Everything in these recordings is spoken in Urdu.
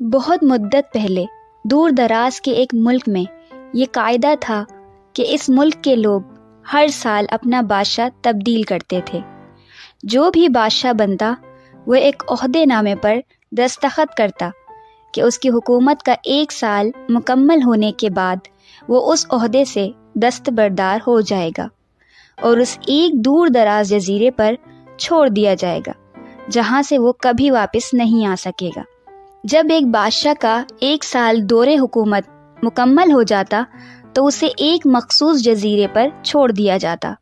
بہت مدت پہلے دور دراز کے ایک ملک میں یہ قاعدہ تھا کہ اس ملک کے لوگ ہر سال اپنا بادشاہ تبدیل کرتے تھے۔ جو بھی بادشاہ بنتا وہ ایک عہدے نامے پر دستخط کرتا کہ اس کی حکومت کا 1 سال مکمل ہونے کے بعد وہ اس عہدے سے دستبردار ہو جائے گا اور اس ایک دور دراز جزیرے پر چھوڑ دیا جائے گا جہاں سے وہ کبھی واپس نہیں آ سکے گا۔ جب ایک بادشاہ کا 1 سال دور حکومت مکمل ہو جاتا تو اسے ایک مخصوص جزیرے پر چھوڑ دیا جاتا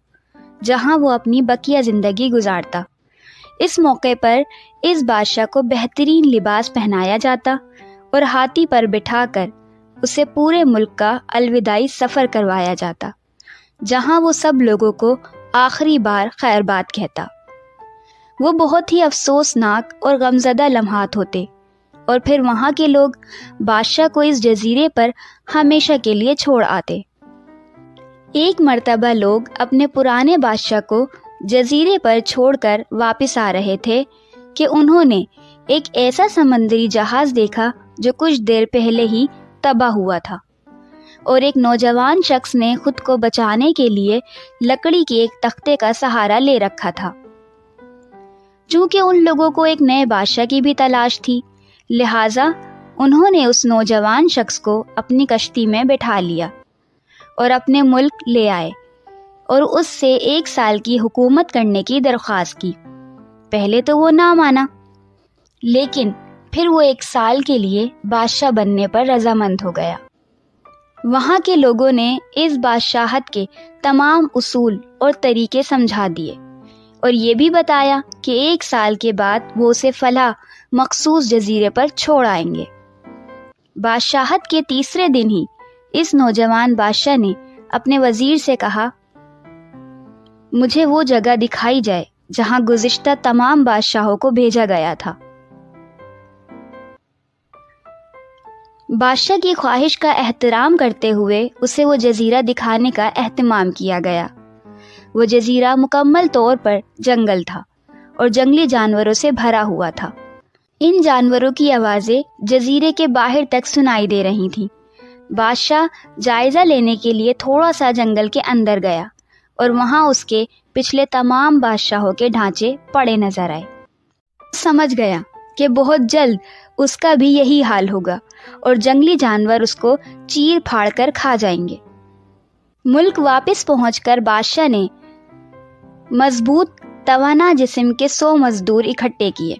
جہاں وہ اپنی بقیہ زندگی گزارتا۔ اس موقع پر اس بادشاہ کو بہترین لباس پہنایا جاتا اور ہاتھی پر بٹھا کر اسے پورے ملک کا الوداعی سفر کروایا جاتا جہاں وہ سب لوگوں کو آخری بار خیر باد کہتا۔ وہ بہت ہی افسوسناک اور غمزدہ لمحات ہوتے اور پھر وہاں کے لوگ بادشاہ کو اس جزیرے پر ہمیشہ کے لیے چھوڑ آتے۔ ایک مرتبہ لوگ اپنے پرانے بادشاہ کو جزیرے پر چھوڑ کر واپس آ رہے تھے کہ انہوں نے ایک ایسا سمندری جہاز دیکھا جو کچھ دیر پہلے ہی تباہ ہوا تھا، اور ایک نوجوان شخص نے خود کو بچانے کے لیے لکڑی کے ایک تختے کا سہارا لے رکھا تھا۔ چونکہ ان لوگوں کو ایک نئے بادشاہ کی بھی تلاش تھی، لہٰذا انہوں نے اس نوجوان شخص کو اپنی کشتی میں بٹھا لیا اور اپنے ملک لے آئے اور اس سے 1 سال کی حکومت کرنے کی درخواست کی۔ پہلے تو وہ نہ مانا، لیکن پھر وہ 1 سال کے لیے بادشاہ بننے پر رضامند ہو گیا۔ وہاں کے لوگوں نے اس بادشاہت کے تمام اصول اور طریقے سمجھا دیے اور یہ بھی بتایا کہ 1 سال کے بعد وہ اسے فلاں مخصوص جزیرے پر چھوڑ آئیں گے۔ بادشاہت کے تیسرے دن ہی اس نوجوان بادشاہ نے اپنے وزیر سے کہا، مجھے وہ جگہ دکھائی جائے جہاں گزشتہ تمام بادشاہوں کو بھیجا گیا تھا۔ بادشاہ کی خواہش کا احترام کرتے ہوئے اسے وہ جزیرہ دکھانے کا اہتمام کیا گیا۔ وہ جزیرہ مکمل طور پر جنگل تھا اور جنگلی جانوروں سے بھرا ہوا تھا۔ ان جانوروں کی آوازیں جزیرے کے باہر تک سنائی دے رہی تھیں۔ بادشاہ جائزہ لینے کے لیے تھوڑا سا جنگل کے اندر گیا اور وہاں اس کے پچھلے تمام بادشاہوں کے ڈھانچے پڑے نظر آئے۔ سمجھ گیا کہ بہت جلد اس کا بھی یہی حال ہوگا اور جنگلی جانور اس کو چیر پھاڑ کر کھا جائیں گے۔ ملک واپس پہنچ کر بادشاہ نے مضبوط توانا جسم کے 100 مزدور اکٹھے کیے۔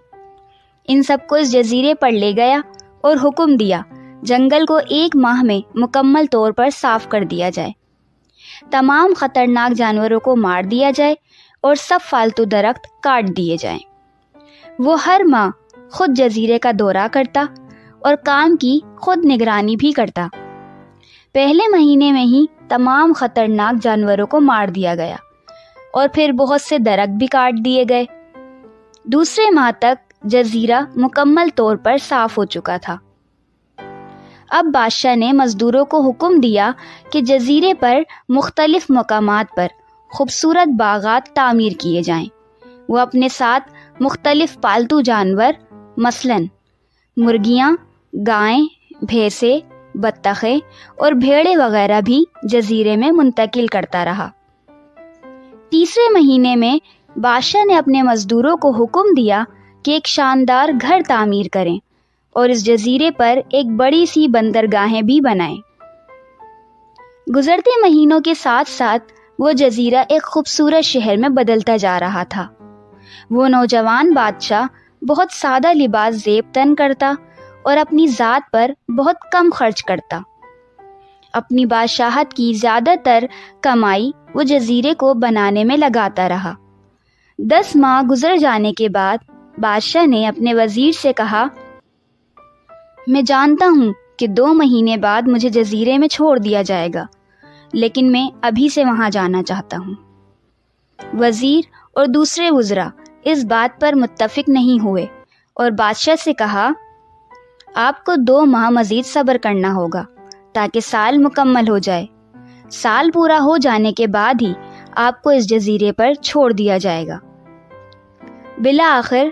ان سب کو اس جزیرے پر لے گیا اور حکم دیا جنگل کو 1 ماہ میں مکمل طور پر صاف کر دیا جائے، تمام خطرناک جانوروں کو مار دیا جائے اور سب فالتو درخت کاٹ دیے جائیں۔ وہ ہر ماہ خود جزیرے کا دورہ کرتا اور کام کی خود نگرانی بھی کرتا۔ پہلے مہینے میں ہی تمام خطرناک جانوروں کو مار دیا گیا اور پھر بہت سے درخت بھی کاٹ دیے گئے۔ دوسرے ماہ تک جزیرہ مکمل طور پر صاف ہو چکا تھا۔ اب بادشاہ نے مزدوروں کو حکم دیا کہ جزیرے پر مختلف مقامات پر خوبصورت باغات تعمیر کیے جائیں۔ وہ اپنے ساتھ مختلف پالتو جانور مثلاً مرغیاں، گائیں، بھینسیں، بطخیں اور بھیڑیں وغیرہ بھی جزیرے میں منتقل کرتا رہا۔ تیسرے مہینے میں بادشاہ نے اپنے مزدوروں کو حکم دیا کہ ایک شاندار گھر تعمیر کریں اور اس جزیرے پر ایک بڑی سی بندرگاہیں بھی بنائیں۔ گزرتے مہینوں کے ساتھ ساتھ وہ جزیرہ ایک خوبصورت شہر میں بدلتا جا رہا تھا۔ وہ نوجوان بادشاہ بہت سادہ لباس زیب تن کرتا اور اپنی ذات پر بہت کم خرچ کرتا۔ اپنی بادشاہت کی زیادہ تر کمائی وہ جزیرے کو بنانے میں لگاتا رہا۔ 10 ماہ گزر جانے کے بعد بادشاہ نے اپنے وزیر سے کہا، میں جانتا ہوں کہ 2 مہینے بعد مجھے جزیرے میں چھوڑ دیا جائے گا، لیکن میں ابھی سے وہاں جانا چاہتا ہوں۔ وزیر اور دوسرے وزراء اس بات پر متفق نہیں ہوئے اور بادشاہ سے کہا، آپ کو 2 ماہ مزید صبر کرنا ہوگا تاکہ سال مکمل ہو جائے۔ سال پورا ہو جانے کے بعد ہی آپ کو اس جزیرے پر چھوڑ دیا جائے گا۔ بالآخر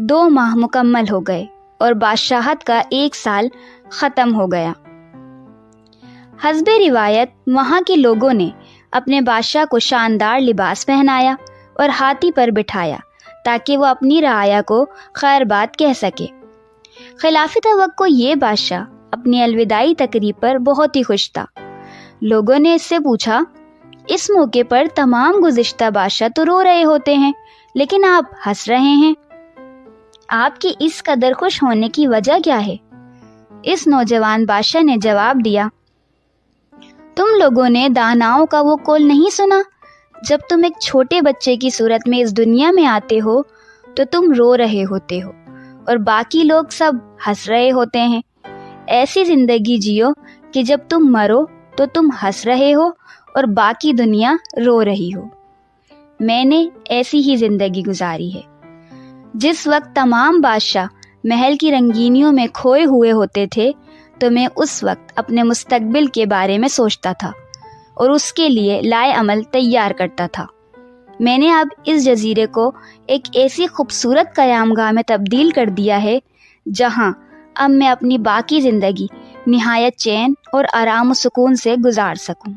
2 ماہ مکمل ہو گئے اور بادشاہت کا 1 سال ختم ہو گیا۔ حسب روایت وہاں کے لوگوں نے اپنے بادشاہ کو شاندار لباس پہنایا اور ہاتھی پر بٹھایا تاکہ وہ اپنی رعایا کو خیر بات کہہ سکے۔ خلاف توقع یہ بادشاہ اپنی الوداعی تقریب پر بہت ہی خوش تھا۔ لوگوں نے اس سے پوچھا، اس موقع پر تمام گزشتہ بادشاہ تو رو رہے ہوتے ہیں لیکن آپ ہنس رہے ہیں، آپ کی اس قدر خوش ہونے کی وجہ کیا ہے؟ اس نوجوان بادشاہ نے جواب دیا، تم لوگوں نے داناؤں کا وہ قول نہیں سنا، جب تم ایک چھوٹے بچے کی صورت میں اس دنیا میں آتے ہو تو تم رو رہے ہوتے ہو اور باقی لوگ سب ہنس رہے ہوتے ہیں۔ ایسی زندگی جیو کہ جب تم مرو تو تم ہنس رہے ہو اور باقی دنیا رو رہی ہو۔ میں نے ایسی ہی زندگی گزاری ہے۔ جس وقت تمام بادشاہ محل کی رنگینیوں میں کھوئے ہوئے ہوتے تھے تو میں اس وقت اپنے مستقبل کے بارے میں سوچتا تھا اور اس کے لیے لائے عمل تیار کرتا تھا۔ میں نے اب اس جزیرے کو ایک ایسی خوبصورت قیام گاہ میں تبدیل کر دیا ہے جہاں اب میں اپنی باقی زندگی نہایت چین اور آرام و سکون سے گزار سکوں۔